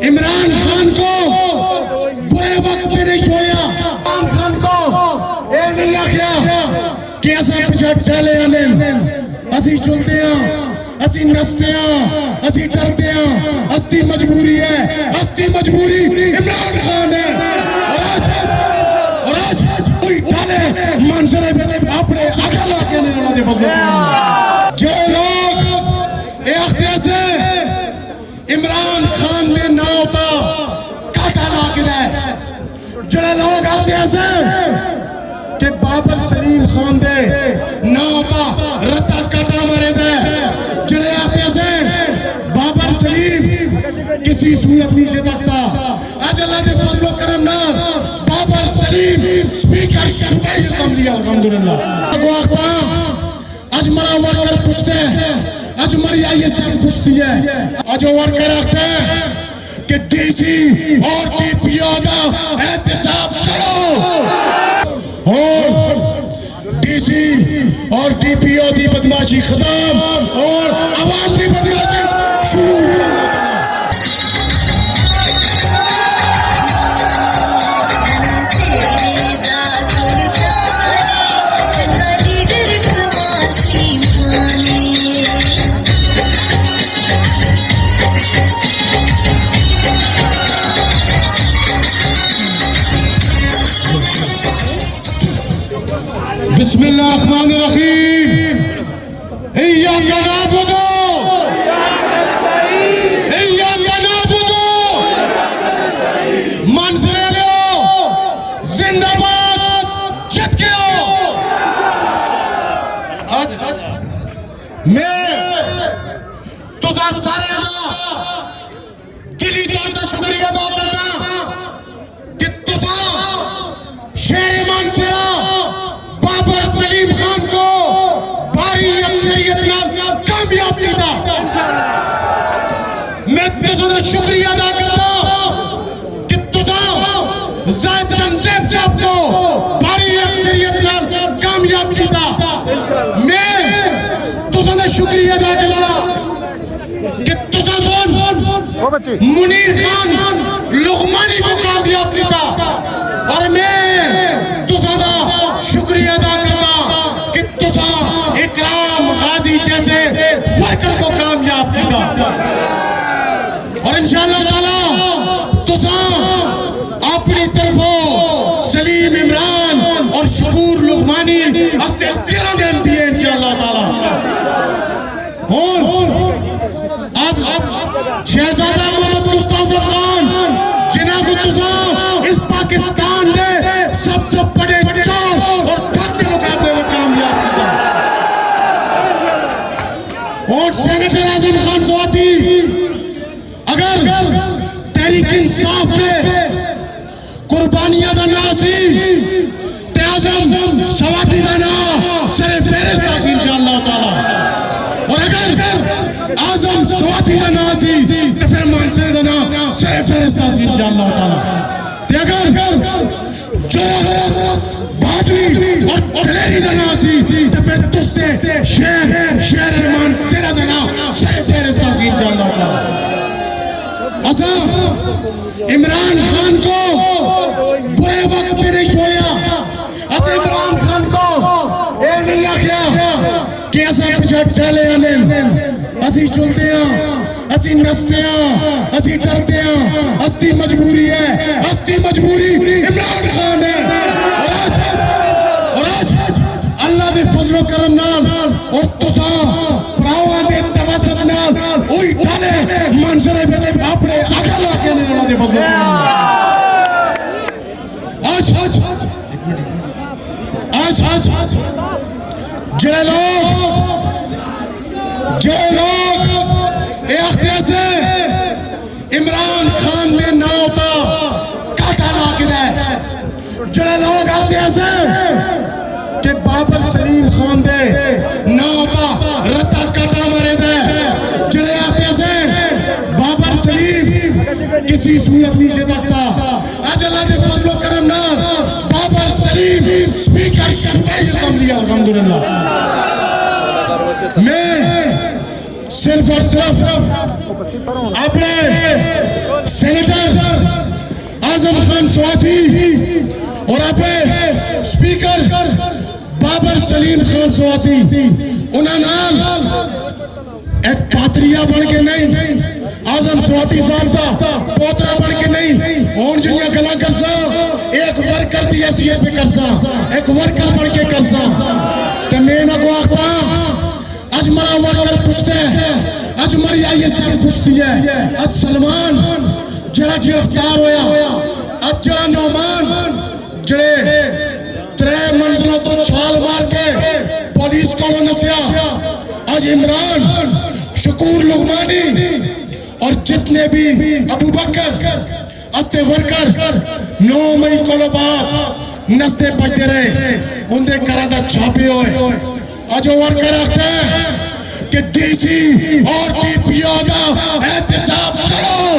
عمران خان کو برے وقت پہ نہیں چھوڑیا. عمران خان کو اے نہیں آخیا کہ اسا پچھا ٹھہلے آنے اسی چلتے ہیں اسی نستے ہیں اسی ڈرتے ہیں. ہستی مجبوری ہے, ہستی مجبوری عمران خان ہے. اور آج کوئی ڈالے منظرے پہ اپنے اگل آکے دینے والے فضل کریں. جو لوگ اے اختیار سے عمران خان نے نہ ہوتا کاٹا لاکھ دے, جڑے لوگ آتے ہیں کہ بابر سلیم خان دے نہ ہوتا رتا کاٹا مرے دے, جڑے آتے ہیں بابر سلیم کسی صورت نیچے تکتا. آج اللہ دے فضل و کرم نال بابر سلیم سپیکر صوبائی اسمبلی الحمدللہ اگو آختا آج مرا ورکر پوچھتے ہیں, آج مری آئیے سب پوچھتی ہے, آج ورکر آختا ہے کہ ڈی سی اور ٹی پی او دا احتساب کرو, اور ڈی سی اور ٹی پی او دی بدماشی ختم اور عوام دی بدماشی شروع کرو. بسم اللہ الرحمن الرحیم. ایاک نعبد ایاک نعبد منظر لو زندہ باد جت کے ہو. آج میں تجھا سارے دلی طور پر شکریہ ادا کرنا کہ تجھا شہر مانسرا بابر سلیم خان کو باری اکثریت نال کامیاب کیتا. میں تجھے شکریہ ادا کرتا کہ تجھا زاہد چند زیب صاحب کو باری اکثریت نال کامیاب کیتا. میں تجھے شکریہ ادا کرتا کہ تجھا منیر خان لغمانی کو کامیاب کیتا. اور میں تجھے شکریہ ادا کرتا کہ تسا اکرام غازی جیسے ورکر کو کامیاب کیتا. اور انشاءاللہ تعالی تسا اپنی طرفوں سلیم عمران اور شکور لغمانی ہستے تیرہ دن دیئے انشاءاللہ تعالی. اور آج شہزادہ محمد گستاخ خان جنہاں کو تسا اس پاکستان دے سب سے بڑے چار اور ٹھاکتے مقابلے میں کامیاب کیتا. اور سینیٹر اعظم خان سواتی اگر تحریک انصاف پہ قربانیاں دا ناسی تے اعظم سواتی دا نا سر فہرست آسی انشاءاللہ تعالی. اور اگر اعظم سواتی دا ناسی تے پھر مانسرے دا نا سر فہرست آسی انشاءاللہ تعالی. تے اگر جو بادری اور کلیری دا ناسی تے پھر تستے شہر مانسرے دا نا سر فہرست آسی انشاءاللہ تعالی. اسا عمران خان کو برے وقت پہ نہیں چھوڑیا. اسا عمران خان کو اے نہیں آخیا کہ اسا پچھا ٹھہلے آنے اسی چلتے ہیں اسی نستے ہیں اسی ڈرتے ہیں. ہستی مجبوری ہے, ہستی مجبوری عمران خان ہے. اور آج اللہ دے فضل و کرم نال اور تسا پراواں دے توسط نال اوہی ڈالے منظرے پہ اپنے اگل آکے دینے والے فضل و کرم نال. آج جڑے لوگ اے اختیار سے عمران خان نے نہ ہوتا کاٹا لاکھ دے, جڑے لوگ آتے ہیں کہ بابر سلیم خان دے نہ ہوتا رتا کاٹا مرے دے, کسی صورت نہیں جتاتا آج اللہ دے فضل و کرم نال بابر سلیم سپیکر صوبائی اسمبلی الحمدللہ میں صرف اور صرف اپنے سینیٹر اعظم خان سواتی اور اپنے سپیکر بابر سلیم خان سواتی انہاں نال ایک پاتریا بن کے نہیں اعظم سواتی صاحب دا پوترا بن کے نہیں اون جنیاں گلاں کرسا ایک ورکر دی حیثیت پہ کرسا ایک ورکر بن کے کرسا تے میں نہ کو آختا اج مرا ورکر پوچھتے ہیں اج مری آئی ایس آئی پوچھتی ہے اج سلمان جڑا گرفتار ہویا اج جڑا نعمان جڑے 3 منزلوں تو چھال مار کے پولیس کو نسیا آج عمران شکور لغمانی اور جتنے بھی ابو بکر استے ورکر 9 مئی کو بعد نستے پڑھتے رہے ان دے کرادہ چھاپے ہوئے آج وہ ورکر آختے ہیں کہ ڈی سی اور ٹی پی او دا احتساب کرو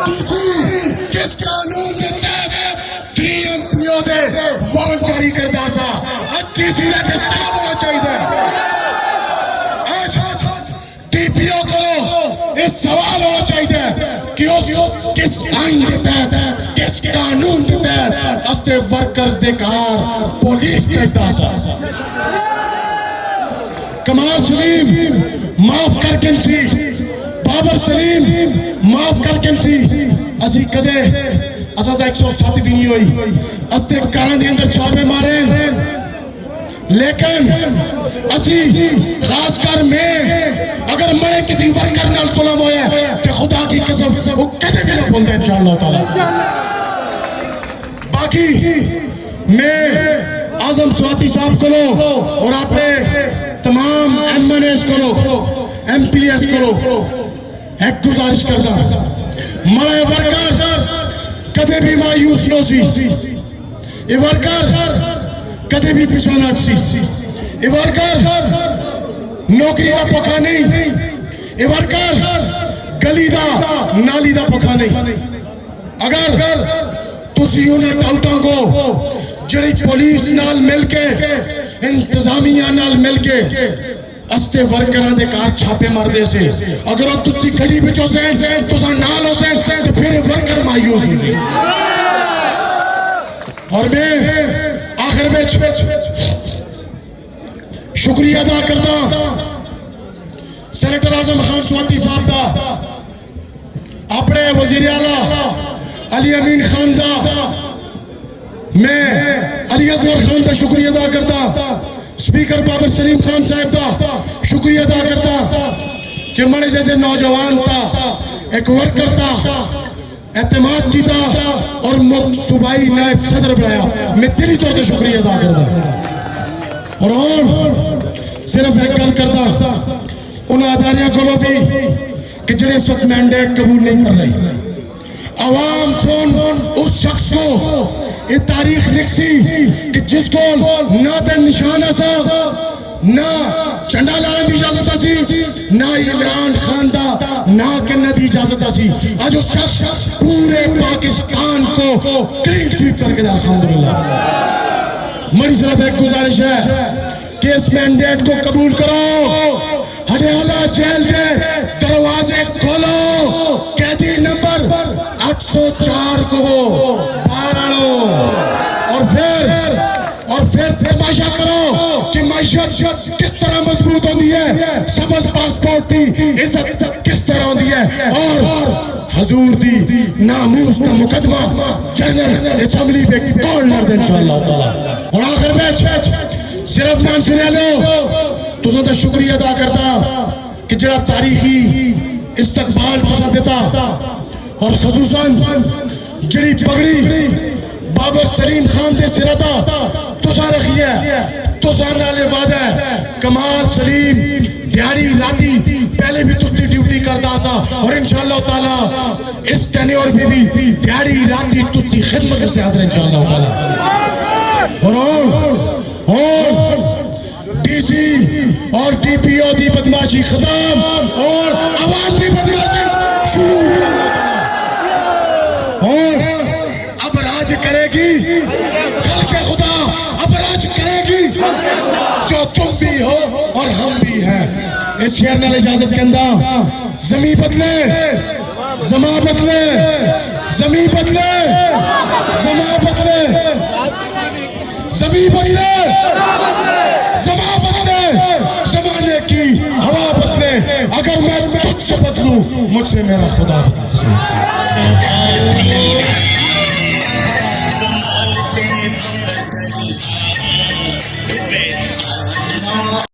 ڈی سی کس قانون دیتے 3 MPO دے وارنٹ جاری کر دا سا آج ڈی سی نے احتساب ہونا چاہیے آج ٹی پی او کرو اس سوال ہونا چاہیے کہ اس کس آئین دیتا ہے کس قانون دیتا ہے استے ورکرز دے کار پولیس پیش دا سا کمال سلیم معاف کر کنسی بابر سلیم معاف کر کنسی اسی کدے اسادہ 107 بھی نہیں ہوئی استے کاران دی اندر چھاپے مارے لیکن اسی خاص کر میں اگر میں کسی ورکر نال ظلم ہویا ہے کہ خدا کی قسم وہ کسے بھی نہ بولتے انشاءاللہ تعالی باقی میں اعظم سواتی صاحب کو لو اور اپنے تمام MNAs کو لو MPS کو لو ایک گزارش کرتا مرے ورکر کدے بھی مایوس نہ سی یہ ورکر کدے بھی پیچھانا سی یہ ورکر نوکری دا پکا نہیں یہ ورکر گلی دا نالی دا پکا نہیں اگر تسی انہیں ٹاؤٹاں کو جڑی پولیس نال مل کے انتظامیہ نال مل کے استے ورکران دے کار چھاپے مار دے سے اگر وہ تسی کھڑی بچو سے تسا نال ہو سے تو پھر ورکر مایوس ہو جی اور میں آخر میں شکریہ ادا کرتا سینیٹر اعظم خان سواتی صاحب دا اپنے وزیر اعلیٰ علی امین خان دا میں علی اصغر خان دا شکریہ ادا کرتا سپیکر بابر سلیم خان صاحب دا شکریہ ادا کرتا کہ مڑے جیسے نوجوان تا ایک ورکر تا اعتماد کی تا اور صوبائی نائب صدر بنایا میں دلی طور سے شکریہ ادا کرتا اور صرف ایک گل کرتا ان اداریاں کو بھی کہ جڑے اس وقت مینڈیٹ قبول نہیں کر رہے عوام سن اس شخص کو یہ تاریخ لکھی کہ جس کو نہ تے نشان ایسا نہ چنڈا لانے دی اجازت سی نہ عمران خان دا نہ کرنے دی اجازت سی آج اس شخص پورے پاکستان کو کلین سویپ کر کے دے الحمدللہ مری صرف ایک گزارش ہے کہ اس مینڈیٹ کو قبول کرو ہڈیالہ جیل کے دروازے کھولو قیدی نمبر 804 کو باہر آنو اور پھر تماشا کرو کہ معیشت کس طرح مضبوط ہوتی ہے سبز پاسپورٹ دی عزت کس طرح ہوتی ہے اور حضور دی ناموس کا مقدمہ جنرل اسمبلی پہ کون لڑ انشاءاللہ تعالی اور آخر میں صرف مان سنے لو تو زیادہ شکریہ ادا کرتا کہ جڑا تاریخی استقبال تو دیتا اور خصوصاً جڑی پگڑی بابر سلیم خان دے سرطا تو سا رکھی ہے تو سا نالے وعدہ ہے کمال سلیم دیاری راتی پہلے بھی تستی ڈیوٹی کرتا سا اور انشاءاللہ تعالی اس ٹینیور بھی دیاری راتی تستی خدمت اس نے حاضر انشاءاللہ تعالی اور ڈی سی اور ٹی پی او دی بدماشی ختم اور عوام دی بدماشی شروع کر اللہ تعالیٰ، اور اب راج کرے گی خلق خدا، اب راج کرے گی جو تم بھی ہو اور ہم بھی ہیں۔ اس شعر نال اجازت کہندا زمین بدلے زماں بدلے زمین بدلے زماں بدلے زمین بدلے زماں بدلے زمانے کی ہوا بدلے، اگر میں تجھ سے بدلوں مجھ سے میرا خدا بدل۔